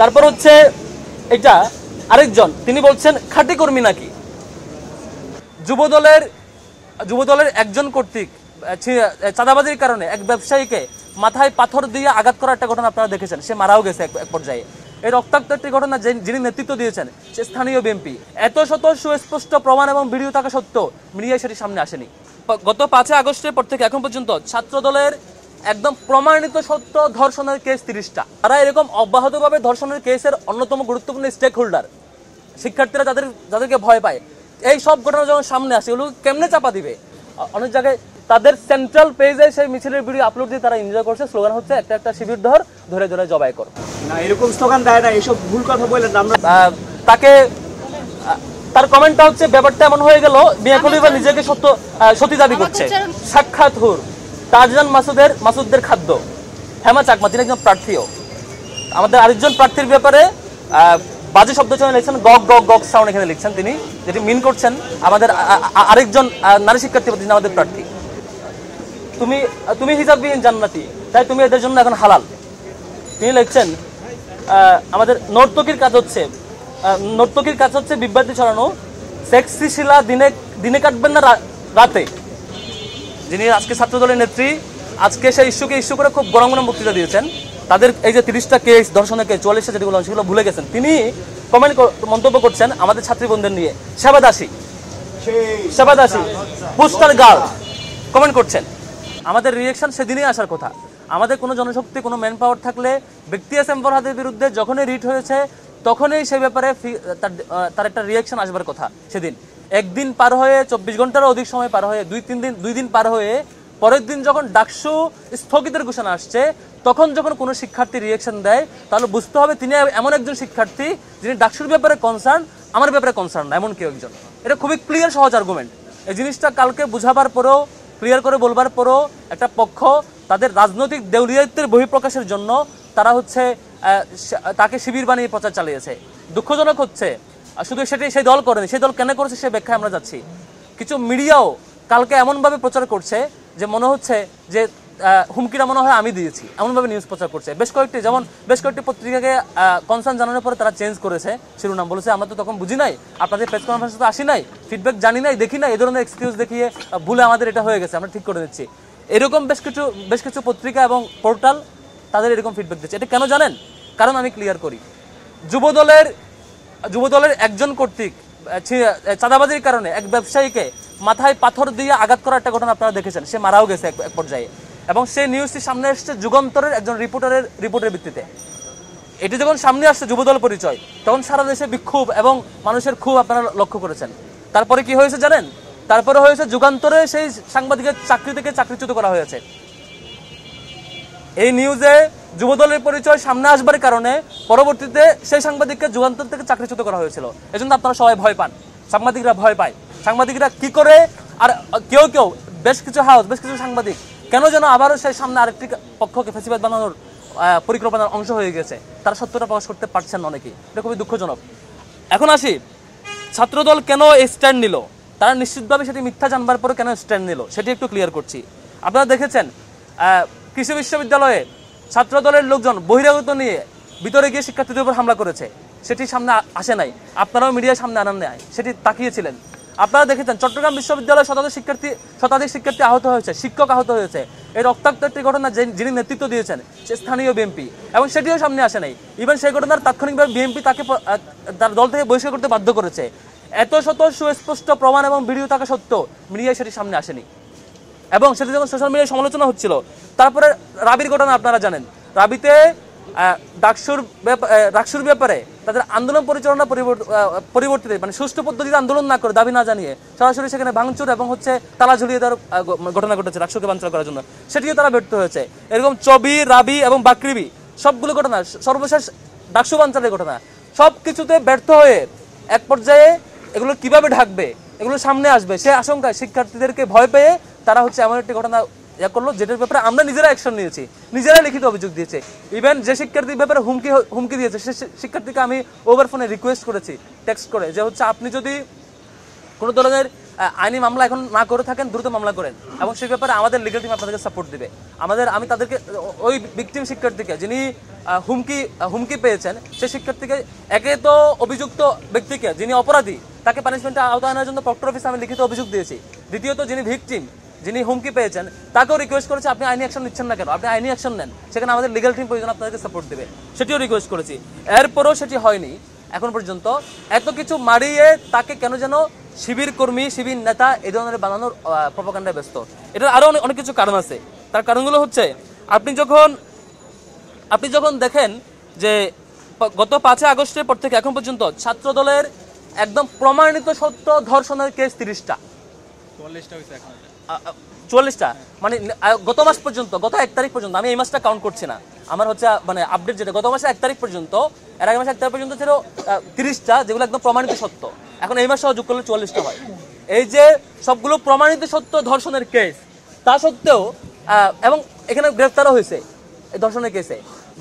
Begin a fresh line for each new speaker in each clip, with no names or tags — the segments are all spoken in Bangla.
তারপর হচ্ছে এটা আরেকজন, তিনি বলছেন খাঁটি কর্মী নাকি। যুবদলের একজন কর্তৃক চাঁদাবাজির কারণে এক ব্যবসায়ীকে মাথায় পাথর দিয়ে আঘাত করার একটা ঘটনা আপনারা দেখেছেন, সে মারাও গেছে এক পর্যায়ে। এই রক্তাক্ত একটি ঘটনা যিনি নেতৃত্ব দিয়েছেন সে স্থানীয় বিএনপি। এত শত সুস্পষ্ট প্রমাণ এবং ভিডিও থাকা সত্ত্বেও মিডিয়ায় সেটি সামনে আসেনি। গত 5 আগস্টের পর থেকে এখন পর্যন্ত ছাত্রদলের একদম প্রমাণিত সত্য ধর্ষণের কেস 30টা। তারা এরকম অব্যাহতভাবে ধর্ষণের কেসের অন্যতম গুরুত্বপূর্ণ স্টেক হোল্ডার। শিক্ষার্থীরা যাদেরকে ভয় পায়, এই সব ঘটনা যখন সামনে আসে এগুলো কেমনে চাপা দিবে। অনেক জায়গায় তাদের সেন্ট্রাল পেজে সেই মিছিলের ভিডিও আপলোড দিয়ে তারা এনজয় করছে। স্লোগান হচ্ছে একটা একটা শিবির ধরে ধরে জবাই কর।
না, এরকম স্লোগান দেয় না, এইসব ভুল কথা বলেন আমরা।
তাকে তার কমেন্টটা হচ্ছে ব্যাপারটা এমন হয়ে গেল, মিয়া খলিফা নিজেকে সতী দাবি করছে। সাক্ষাৎ হুর তাজজান মাসুদদের খাদ্য। হেমা চাকমা তিনি একজন প্রার্থীও। আমাদের আরেকজন প্রার্থীর ব্যাপারে বাজে শব্দ চয়ন লিখছেন, গগ গগ গগ সাউন্ড এখানে লিখছেন তিনি, যেটি মিন করছেন আমাদের আরেকজন নারী শিক্ষার্থী যিনি আমাদের প্রার্থী। তুমি হিজাববিহীন জান্নাতি, তাই তুমি এদের জন্য এখন হালাল। তিনি লিখছেন আমাদের নর্তকীর কাজ হচ্ছে বিভ্রান্তি ছড়ানো, সেক্সি শিলা দিনে কাটবেন না রাতে। যিনি আজকে ছাত্রদলের নেত্রী, আজকে সেই ইস্যু করে খুব গরম বক্তৃতা দিয়েছেন। তাদের এই যে 30টা কেস ধর্ষণের কেস 44টা যেগুলো সেগুলো ভুলে গেছেন। তিনি মন্তব্য করছেন আমাদের ছাত্রী বোনদের নিয়ে, সেবাদাসী পোস্টার গার্ল কমেন্ট করছেন। আমাদের রিয়েকশন সেদিনই আসার কথা। আমাদের কোনো জনশক্তি, কোনো ম্যান পাওয়ার থাকলে ব্যক্তি এসএম ফরহাদের বিরুদ্ধে যখনই রিট হয়েছে তখনই সেই ব্যাপারে তার একটা রিয়েকশন আসবার কথা। সেদিন একদিন পার হয়ে 24 ঘন্টারও অধিক সময় পার হয়ে 2 দিন পার হয়ে পরের দিন যখন ডাকসু স্থগিতের ঘোষণা আসছে, তখন যখন কোনো শিক্ষার্থী রিয়েকশন দেয় তাহলে বুঝতে হবে তিনি এমন একজন শিক্ষার্থী যিনি ডাকসুর ব্যাপারে কনসার্ন, আমার ব্যাপারে কনসার্ন না, এমন কেউ একজন। এটা খুবই ক্লিয়ার সহজ আর্গুমেন্ট। এই জিনিসটা কালকে বুঝাবার পরেও, ক্লিয়ার করে বলবার পরেও একটা পক্ষ তাদের রাজনৈতিক দেউলিয়াত্বের বহিঃপ্রকাশের জন্য তারা হচ্ছে তাকে শিবির বানিয়ে প্রচার চালিয়েছে। দুঃখজনক হচ্ছে শুধু সেটাই সেই দল করেনি, সেই দল কেন করেছে সে ব্যাখ্যায় আমরা যাচ্ছি। কিছু মিডিয়াও কালকে এমনভাবে প্রচার করছে যে মনে হচ্ছে যে হুমকিটা মনে হয় আমি দিয়েছি, এমনভাবে নিউজ প্রচার করছে। বেশ কয়েকটি পত্রিকাকে কনসার্ন জানানোর পরে তারা চেঞ্জ করেছে শিরোনাম, বলেছে আমরা তো তখন বুঝি নাই, আপনাদের প্রেস কনফারেন্সে তো আসি নাই, ফিডব্যাক জানি নাই, দেখি নাই, এই ধরনের এক্সকিউজ দেখিয়ে ভুলে আমাদের এটা হয়ে গেছে, আমরা ঠিক করে দিচ্ছি। এরকম বেশ কিছু পত্রিকা এবং পোর্টাল তাদের এরকম ফিডব্যাক দিচ্ছে। এটা কেন জানেন? কারণ আমি ক্লিয়ার করি, যুবদলের একজন কর্তৃক চাঁদাবাজির কারণে এক ব্যবসায়ীকে মাথায় পাথর দিয়ে আঘাত করার একটা ঘটনা আপনারা দেখেছেন, সে মারাও গেছে এক পর্যায়ে। এবং সেই নিউজটি সামনে এসছে যুগান্তরের একজন রিপোর্টের ভিত্তিতে। এটি যখন সামনে আসছে যুবদল পরিচয়, তখন সারা দেশে বিক্ষোভ এবং মানুষের ক্ষোভ আপনারা লক্ষ্য করেছেন। তারপরে কি হয়েছে জানেন? তারপরে হয়েছে যুগান্তরে সেই সাংবাদিকের চাকরি থেকে চাকরিচ্যুত করা হয়েছে। এই নিউজে যুবদলের পরিচয় সামনে আসবার কারণে পরবর্তীতে সেই সাংবাদিককে যুগান্তর থেকে চাকরিচ্যুত করা হয়েছিল। এজন্য আপনারা সবাই ভয় পান, সাংবাদিকরা ভয় পায়। সাংবাদিকরা কি করে, আর কেউ বেশ কিছু সাংবাদিক কেন যেন আবারও সেই সামনে আরেকটি পক্ষকে ফেসিবাদ বানানোর পরিকল্পনার অংশ হয়ে গেছে, তারা সত্যটা প্রকাশ করতে পারছেন অনেকেই। এটা খুবই দুঃখজনক। এখন আসি, ছাত্রদল কেন এই স্ট্যান্ড নিল? তারা নিশ্চিতভাবে সেটি মিথ্যা জানবার পরে কেন স্ট্যান্ড নিল সেটি একটু ক্লিয়ার করছি। আপনারা দেখেছেন কৃষি বিশ্ববিদ্যালয়ে ছাত্রদলের লোকজন বহিরাগত নিয়ে ভিতরে গিয়ে শিক্ষার্থীদের উপর হামলা করেছে, সেটি সামনে আসে নাই। আপনারাও মিডিয়ার সামনে আনান নাই, সেটি তাকিয়েছিলেন। আপনারা দেখেছেন চট্টগ্রাম বিশ্ববিদ্যালয়ে শতাধিক শিক্ষার্থী আহত হয়েছে, শিক্ষক আহত হয়েছে। এই রক্তাক্ত একটি ঘটনা যিনি নেতৃত্ব দিয়েছেন সে স্থানীয় বিএনপি, এবং সেটিও সামনে আসে নাই। ইভেন সেই ঘটনার তাৎক্ষণিকভাবে বিএনপি তাকে তার দল থেকে বহিষ্কার করতে বাধ্য করেছে। এত শত সুস্পষ্ট প্রমাণ এবং ভিডিও থাকা সত্ত্বেও মিডিয়ায় সেটি সামনে আসেনি, এবং সেটি যখন সোশ্যাল মিডিয়ায় সমালোচনা হচ্ছিল। তারপরে রাবির ঘটনা আপনারা জানেন, রাবিতে ডাকসুর ব্যাপারে তাদের আন্দোলন পরিচালনা পরিবর্তিত, মানে সুষ্ঠু পদ্ধতিতে আন্দোলন না করে, দাবি না জানিয়ে সরাসরি সেখানে ভাঙচুর এবং হচ্ছে তালা ঝুলিয়ে দেওয়ার ঘটনা ঘটেছে ডাকসুকে বানচাল করার জন্য, সেটিও তারা ব্যর্থ হয়েছে। এরকম চবি, রাবি এবং বাকরিবি সবগুলো ঘটনা, সর্বশেষ ডাকসু বানচালের ঘটনা, সব কিছুতে ব্যর্থ হয়ে এক পর্যায়ে এগুলো কিভাবে ঢাকবে, এগুলো সামনে আসবে সে আশঙ্কায় শিক্ষার্থীদেরকে ভয় পেয়ে তারা হচ্ছে এমন একটি ঘটনা করলো যেটার ব্যাপারে আমরা নিজেরা অ্যাকশন নিয়েছি, নিজেরাই লিখিত অভিযোগ দিয়েছে। ইভেন যে শিক্ষার্থীর ব্যাপারে হুমকি দিয়েছে সে শিক্ষার্থীকে আমি ওভার ফোনে রিকোয়েস্ট করেছি টেক্সট করে, যে হচ্ছে আপনি যদি কোনো ধরনের আইনি মামলা এখন না করে থাকেন, দ্রুত মামলা করেন, এবং সেই ব্যাপারে আমাদের লিগ্যাল টিম আপনাদেরকে সাপোর্ট দিবে। আমি তাদেরকে ওই ভিকটিম শিক্ষার্থীকে যিনি হুমকি পেয়েছেন সেই শিক্ষার্থীকে, একে তো অভিযুক্ত ব্যক্তিকে যিনি অপরাধী তাকে পানিশমেন্টে আওতায় আনার জন্য প্রক্টর অফিসে আমি লিখিত অভিযোগ দিয়েছি। দ্বিতীয়ত যিনি ভিকটিম, যিনি হুমকি পেয়েছেন, তাকেও রিকোয়েস্ট করেছে আপনি আইনি অ্যাকশন নিচ্ছেন না কেন, আপনি আইনি অ্যাকশন নেন, সেখানে আমাদের লিগ্যাল টিম প্রয়োজন আপনাদেরকে সাপোর্ট দেবে, সেটিও রিকোয়েস্ট করেছি। এরপরও সেটি হয়নি এখন পর্যন্ত। এত কিছু মারিয়ে তাকে কেন যেন শিবির কর্মী, শিবির নেতা এই ধরনের বানানোর প্রপাগান্ডায় ব্যস্ত। এটার আরও অনেক কিছু কারণ আছে। তার কারণগুলো হচ্ছে, আপনি যখন দেখেন যে গত ৫ আগস্টের পর থেকে এখন পর্যন্ত ছাত্র দলের একদম প্রমাণিত সত্য ধর্ষণের কেস 30টা, 44টা, মানে গত মাস পর্যন্ত, গত 1 তারিখ পর্যন্ত, আমি এই মাসটা কাউন্ট করছি না, আমার হচ্ছে মানে আপডেট যেটা গত মাসে 1 তারিখ পর্যন্ত, এর আগে মাসে 1 তারিখ পর্যন্ত ছিল 30টা, যেগুলো একদম প্রমাণিত সত্য। এখন এই মাসে যোগ করলে 44টা হয়। এই যে সবগুলো প্রমাণিত সত্য ধর্ষণের কেস, তা সত্ত্বেও এবং এখানে গ্রেফতারও হয়েছে এই ধর্ষণের কেসে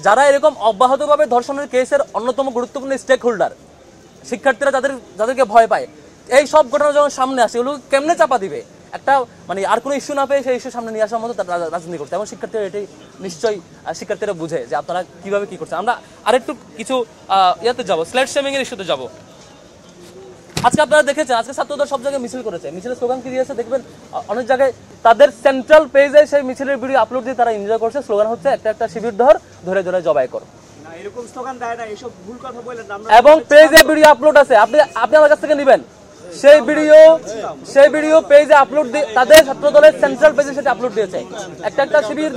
যারা এরকম অব্যাহতভাবে ধর্ষণের কেসের অন্যতম গুরুত্বপূর্ণ স্টেক হোল্ডার, শিক্ষার্থীরা যাদেরকে ভয় পায়, এই সব ঘটনা যখন সামনে আসে ওগুলো কেমনে চাপা দিবে, একটা মানে আর কোনো ইস্যু না পেয়ে সেই ইস্যু সামনে নিয়ে আসার মতো তারা রাজনীতি করতে, এবং শিক্ষার্থীরা এটাই নিশ্চয়ই শিক্ষার্থীরা বুঝে যে আপনারা কিভাবে কি করছেন। আমরা আরেকটু কিছু ইয়াতে যাবো, স্ল্যাট শেমিং এর ইস্যুতে যাবো। আজকে আপনারা দেখেছেন, আজকে ছাত্রদের সব জায়গায় মিছিল করেছে, মিছিলের স্লোগান কি দিয়েছে দেখবেন, অনেক জায়গায় তাদের সেন্ট্রাল পেজে সেই মিছিলের ভিডিও আপলোড দিয়ে তারা এনজয় করছে। স্লোগান হচ্ছে একটা শিবির ধরে ধরে জবাই কর,
এরকম স্লোগান দেয় না, এসব ভুল কথা বলেন আমরা।
এবং পেজে ভিডিও আপলোড আছে, আপনি আমার কাছ থেকে নেবেন সেই ভিডিও পেজে আপলোড দিয়ে, তাদের ছাত্র দলের সেন্ট্রাল পেজে সেটা আপলোড দিয়েছে। একটা শিবির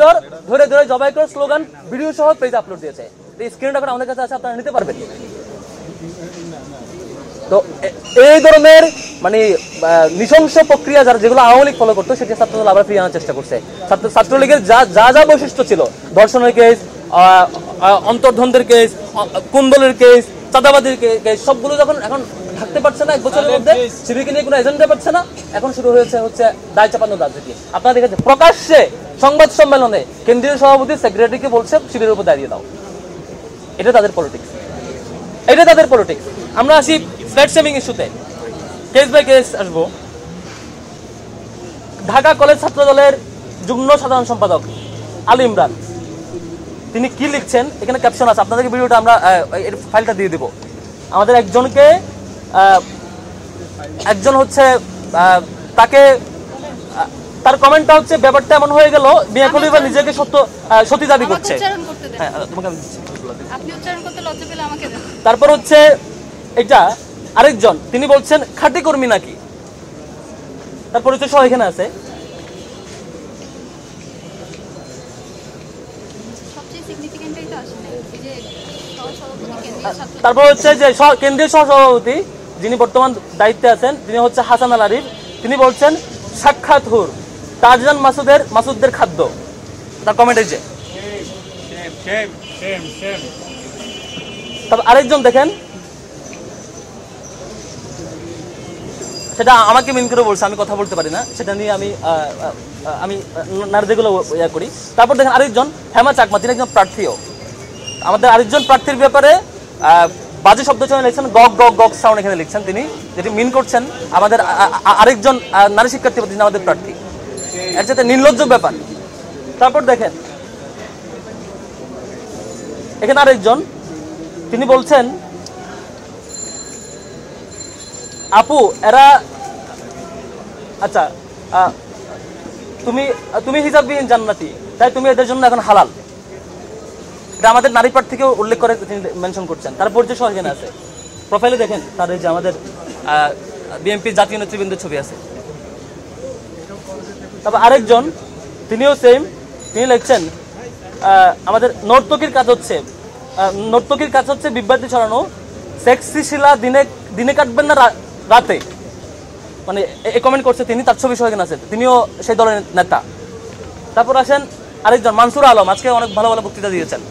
ধরে ধরে জবাই কর স্লোগান ভিডিও সহ পেজে আপলোড দিয়েছে। এই স্ক্রিন রেকর্ড আমাদের কাছে আছে, আপনারা নিতে পারবেন। তো এই ধরনের মানে নৃশংস প্রক্রিয়া যেগুলো আওয়ামী লীগ ফলো করতো, সেটি ছাত্রদল আবার ফিরিয়ে আনার চেষ্টা করছে। ছাত্রলীগের যা বৈশিষ্ট্য ছিল, ধর্ষণের কেস, অন্তর্দ্বন্দ্বের কেস, কুন্দলের কেস, চাঁদাবাদের কেস, সবগুলো যখন এখন থাকতে পারছে না, 1 বছরের মধ্যে শিবিরকে নিয়ে কোনো এজেন্ডা পাচ্ছে না, এখন শুরু হচ্ছে দায় চাপানোর রাজনীতি। আপনারা দেখেছেন প্রকাশ্যে সংবাদ সম্মেলনে কেন্দ্রীয় সভাপতি সেক্রেটারিকে বলছে শিবিরের উপর দাঁড়িয়ে দাও। এটা তাদের পলিটিক্স। আমরা আসি স্ল্যাট শেমিং ইস্যুতে, কেস বাই কেস আসবো। ঢাকা কলেজ ছাত্র দলের যুগ্ম সাধারণ সম্পাদক আলী ইমরান, তিনি কি লিখছেন, এখানে ক্যাপশন আছে, আপনাদেরকে ভিডিওটা আমরা এর ফাইলটা দিয়ে দিব। আমাদের একজন হচ্ছে তাকে, তার কমেন্টটা হচ্ছে, ব্যাপারটা এমন হয়ে গেল মিয়া খলিফা নিজেকে সত্যি দাবি করছে। হ্যাঁ, তোমাকে আমি দিচ্ছি। তারপর হচ্ছে এটা আরেকজন, তিনি বলছেন খাঁটি কর্মী নাকি, তার পরিচয় সহ এখানে আছে। তারপর হচ্ছে যে কেন্দ্রীয় সহসভাপতি যিনি বর্তমান দায়িত্বে আছেন, তিনি হচ্ছে হাসান আল আরিফ, তিনি বলছেন সাক্ষাৎ হুর তাজজান মাসুদদের খাদ্য। তার কমেন্ট এই যে। তারপর আরেকজন দেখেন, সেটা আমাকে মিন করে বলছে, আমি কথা বলতে পারি না, সেটা নিয়ে আমি নারীদেরগুলো ইয়া করি। তারপর দেখেন আরেকজন হেমা চাকমা, তিনি একজন প্রার্থীও। আমাদের আরেকজন প্রার্থীর ব্যাপারে বাজে শব্দ চয়ন লিখছেন, গগ সাউন্ড এখানে লিখছেন, তিনি যেটি মিন করছেন আমাদের আরেকজন নারী শিক্ষার্থী, তিনি আমাদের প্রার্থী, এর সাথে নির্লজ্জ ব্যাপার। তারপর দেখেন এখানে আরেকজন, তিনি বলছেন আপু এরা, আচ্ছা তুমি হিজাববিহীন জান্নাতি, তাই তুমি এদের জন্য এখন হালাল। এটা আমাদের নারী প্রার্থীকেও উল্লেখ করে তিনি মেনশন করছেন, তার পরিচয় সহ এখানে আছে। প্রোফাইলে দেখেন তার এই যে আমাদের বিএনপির জাতীয় নেতৃবৃন্দের ছবি আছে। তারপর আরেকজন, তিনিও সেম, তিনি লিখছেন আমাদের নর্তকীর কাজ হচ্ছে বিভ্রান্তি ছড়ানো, সেক্সি শিলা দিনে কাটবেন না রাতে, মানে এই কমেন্ট করছে তিনি, তার ছবি সহ এখানে আছে, তিনিও সেই দলের নেতা। তারপর আসেন আরেকজন মানসুর আলম, আজকে অনেক ভালো বক্তৃতা দিয়েছেন,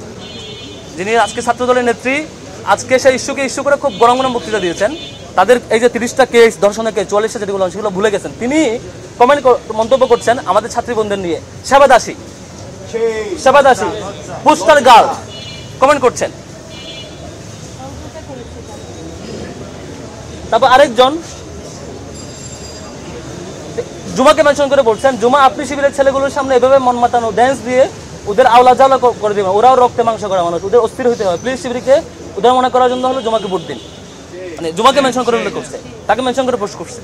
যিনি আজকে ছাত্র দলের নেত্রী, আজকে সেই ইস্যু করে খুব গরম বক্তৃতা দিয়েছেন। তাদের এই যে 30টা কেস, ধর্ষণের কেস, 44টা যেগুলো সেগুলো ভুলে গেছেন, তিনি মন্তব্য করছেন আমাদের ছাত্রী বোনদের নিয়ে, সেবাদাসী পুস্টার গার্ল কমেন্ট করছেন। তারপর আরেকজন জুমাকে মেনশন করে বলছেন, জুমা আপনি শিবিরের ছেলেগুলোর সামনে এভাবে মন মাতানো ড্যান্স দিয়ে ওদের আওলা জ্বালা করে দিবেন, ওরাও রক্তে মাংস করা মানুষ, ওদের অস্থির হইতে হয়, প্লিজ শিবিরকে উদার মনে করার জন্য হলো জুমাকে ভোট দিন। মানে জুমাকে মেনশন করে উল্লেখ করছে, তাকে মেনশন করে পোস্ট করছে।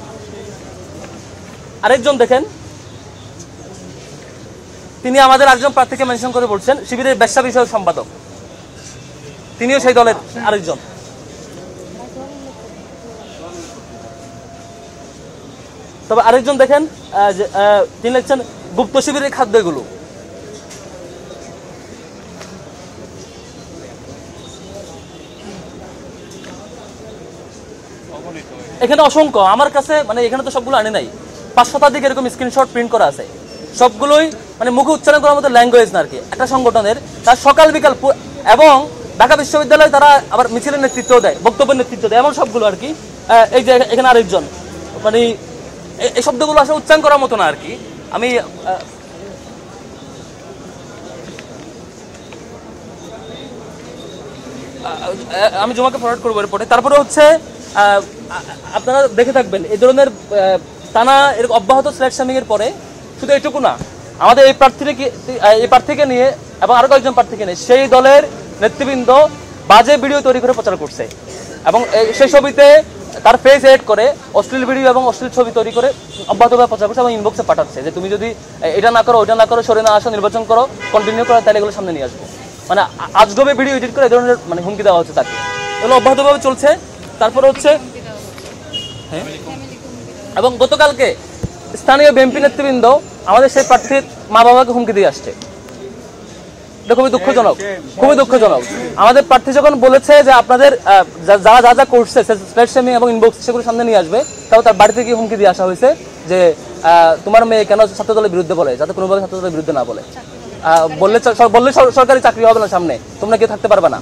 আরেকজন দেখেন, তিনি আমাদের আরেকজন প্রার্থীকে মেনশন করে বলছেন শিবিরের ব্যবসা বিষয়ক সম্পাদক, তিনিও সেই দলের আরেকজন। তবে আরেকজন দেখেন, তিনি লিখছেন গুপ্ত শিবিরের খাদ্য এগুলো। এখানে অসংখ্য আমার কাছে, মানে এখানে তো সবগুলো আনি নাই, 5 শতাধিক এরকম স্ক্রিনশট প্রিন্ট করা আছে, সবগুলোই মানে মুখে উচ্চারণ করার মতো ল্যাঙ্গুয়েজ না আর কি। একটা সংগঠনের তার সকাল বিকাল এবং ঢাকা বিশ্ববিদ্যালয়ে তারা আবার মিছিলের নেতৃত্ব দেয়, বক্তব্যের নেতৃত্ব দেয়, এমন সবগুলো আর কি। এই যে এখানে আরেকজন, মানে এই শব্দগুলো আসলে উচ্চারণ করার মতো না আর কি। আমি জুমাকে ফরওয়ার্ড করবো এরপরে। তারপরে হচ্ছে আপনারা দেখে থাকবেন এই ধরনের টানা এরকম অব্যাহত স্ল্যাট শামিং এর পরে শুধু এইটুকু না, আমাদের এই প্রার্থীকে নিয়ে এবং আরো কয়েকজন প্রার্থীকে নিয়ে সেই দলের নেতৃবৃন্দ বাজে ভিডিও তৈরি করে প্রচার করছে এবং সেই ছবিতে তার ফেস এড করে অশ্লীল ভিডিও এবং অশ্লীল ছবি তৈরি করে অব্যাহতভাবে প্রচার করছে এবং ইনবক্সে পাঠাচ্ছে যে তুমি যদি এটা না করো, ওইটা না করো, সরে না আসো, নির্বাচন করো, কন্টিনিউ করো, তাহলে এগুলো সামনে নিয়ে আসবো। মানে আজগবে ভিডিও এডিট করে এই ধরনের মানে হুমকি দেওয়া হচ্ছে তাকে, এগুলো অব্যাহতভাবে চলছে। তারপরে হচ্ছে হ্যাঁ, এবং গতকালকে স্থানীয় বিএনপি নেতৃবৃন্দ আমাদের সেই প্রার্থীর মা বাবাকে হুমকি দিয়ে আসছে। এটা খুবই দুঃখজনক, খুবই দুঃখজনক। আমাদের প্রার্থী যখন বলেছে যে আপনাদের যারা যা যা করছে স্ল্যাট শামিং এবং ইনবক্স সেগুলো সামনে নিয়ে আসবে, তাও তার বাড়িতে গিয়ে হুমকি দিয়ে আসা হয়েছে যে তোমার মেয়ে কেন ছাত্রদলের বিরুদ্ধে বলে, যাতে কোনোভাবে ছাত্রদলের বিরুদ্ধে না বলে, বললে সরকারি চাকরি হবে না, সামনে তোমরা কেউ থাকতে পারবে না,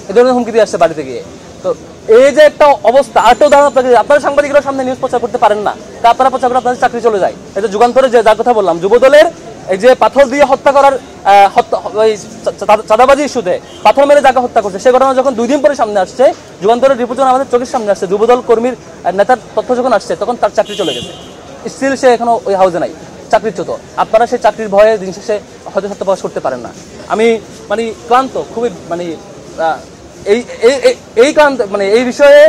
এই ধরনের হুমকি দিয়ে আসছে বাড়িতে গিয়ে। তো এই যে একটা অবস্থা, আরেকটা উদাহরণ আপনাকে, আপনারা সাংবাদিকরা সামনে নিউজ প্রচার করতে পারেন না, তা আপনারা প্রচার করে আপনাদের চাকরি চলে যায়। এটা যুগান্তরে যে যার কথা বললাম, যুবদলের এই যে পাথর দিয়ে হত্যা করার চাঁদাবাজি ইস্যুতে পাথর মেরে যাকে হত্যা করছে, সে ঘটনা যখন 2 দিন পরে সামনে আসছে, যুগান্তরের রিপোর্ট যখন আমাদের চোখের সামনে আসছে, যুবদল কর্মীর নেতার তথ্য যখন আসছে, তখন তার চাকরি চলে গেছে, স্টিল সে এখনো ওই হাউসে নাই, চাকরিচ্যুত। আপনারা সেই চাকরির ভয়ে দিন শেষে হয়তো সত্য প্রকাশ করতে পারেন না। আমি মানে ক্লান্ত, খুবই মানে এই ক্লান্ত, মানে এই বিষয়ে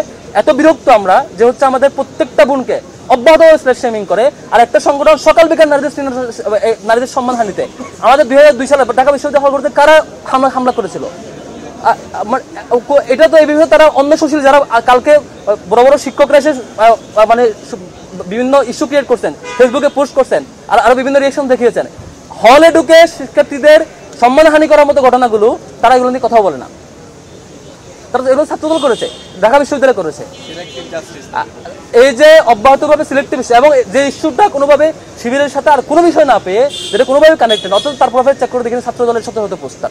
এত বিরক্ত আমরা যে হচ্ছে আমাদের প্রত্যেকটা বোনকে অব্যাহত স্ল্যাট শামিং করে। আর একটা সংগঠন সকাল বিকাল নারীদের সম্মানহানিতে, আমাদের 2002 সালে ঢাকা বিশ্ববিদ্যালয় হলগুলোতে কারা হামলা করেছিল, এটা তো এই বিষয়ে তারা অন্য সুশীল যারা কালকে বড় বড় শিক্ষকরা এসে মানে বিভিন্ন ইস্যু ক্রিয়েট করছেন, ফেসবুকে পোস্ট করছেন, আর আরো বিভিন্ন রিয়েকশন দেখিয়েছেন, হলে ঢুকে শিক্ষার্থীদের সম্মানহানি করার মতো ঘটনাগুলো তারা এগুলো নিয়ে কথাও বলে না। তারা এগুলো ছাত্রদল করেছে, ঢাকা বিশ্ববিদ্যালয় করেছে। এই যে অব্যাহতভাবে সিলেক্টিভ এবং যে ইস্যুটা কোনোভাবে শিবিরের সাথে আর কোনো বিষয় না পেয়ে, যেটা কোনোভাবে কানেক্টেড, অথচ তার প্রোফাইল চেক করে দেখেন ছাত্রদলের সাথে হতে পোস্ট,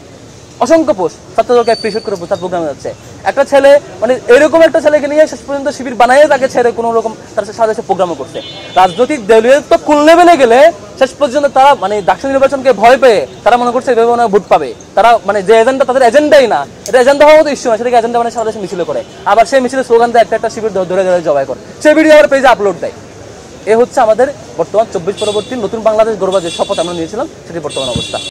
অসংখ্য পোস্ট ছাত্রদলকে অ্যাপ্রিশিয়েট করে তার প্রোগ্রামে যাচ্ছে। একটা ছেলে, মানে এরকম একটা ছেলেকে নিয়ে শেষ পর্যন্ত শিবির বানাইয়ে তাকে ছেড়ে কোনো রকম তার সাথে সে প্রোগ্রামও করছে। রাজনৈতিক দলীয়ত্ব কোন লেভেলে গেলে শেষ পর্যন্ত তারা মানে ডাকসু নির্বাচনকে ভয় পেয়ে তারা মনে করছে এভাবে মনে ভোট পাবে। তারা মানে যে এজেন্ডা, তাদের এজেন্ডাই না, এটা এজেন্ডা হওয়ার মতো ইস্যু না, সেটাকে এজেন্ডা মানে সারা দেশে মিছিল করে, আবার সেই মিছিলে স্লোগান দেয় একটা শিবির ধরে ধরে জবাই করে, সেই ভিডিও আবার পেজে আপলোড দেয়। এ হচ্ছে আমাদের বর্তমান 24 পরবর্তী নতুন বাংলাদেশ গড়বার যে শপথ আমরা নিয়েছিলাম, সেটি বর্তমান অবস্থা।